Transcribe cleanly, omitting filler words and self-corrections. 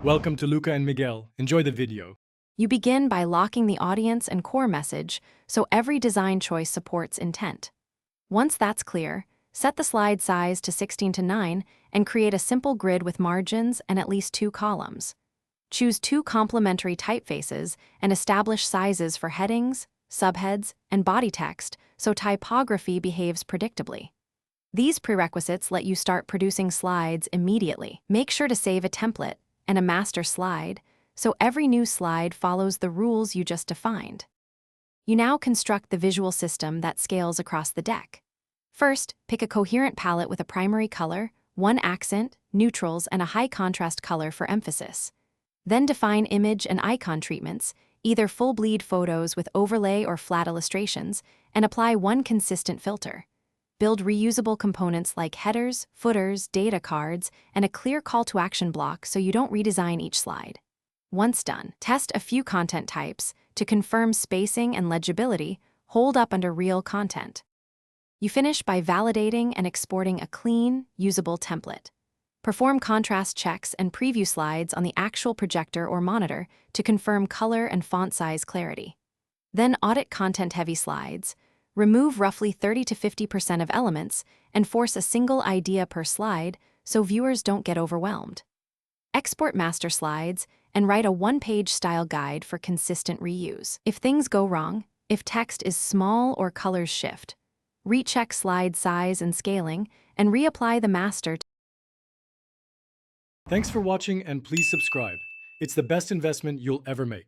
Welcome to Luca and Miguel. Enjoy the video. You begin by locking the audience and core message so every design choice supports intent. Once that's clear, set the slide size to 16:9 and create a simple grid with margins and at least 2 columns. Choose 2 complementary typefaces and establish sizes for headings, subheads, and body text so typography behaves predictably. These prerequisites let you start producing slides immediately. Make sure to save a template and a master slide so every new slide follows the rules you just defined. You now construct the visual system that scales across the deck. First, pick a coherent palette with a primary color, one accent, neutrals, and a high contrast color for emphasis. Then define image and icon treatments, either full bleed photos with overlay or flat illustrations, and apply one consistent filter. Build reusable components like headers, footers, data cards, and a clear call to action block so you don't redesign each slide. Once done, test a few content types to confirm spacing and legibility. Hold up under real content. You finish by validating and exporting a clean, usable template. Perform contrast checks and preview slides on the actual projector or monitor to confirm color and font size clarity. Then audit content-heavy slides, remove roughly 30 to 50% of elements, and force a single idea per slide so viewers don't get overwhelmed. Export master slides and write a one-page style guide for consistent reuse. If things go wrong, if text is small or colors shift, recheck slide size and scaling, and reapply the master. Thanks for watching and please subscribe. It's the best investment you'll ever make.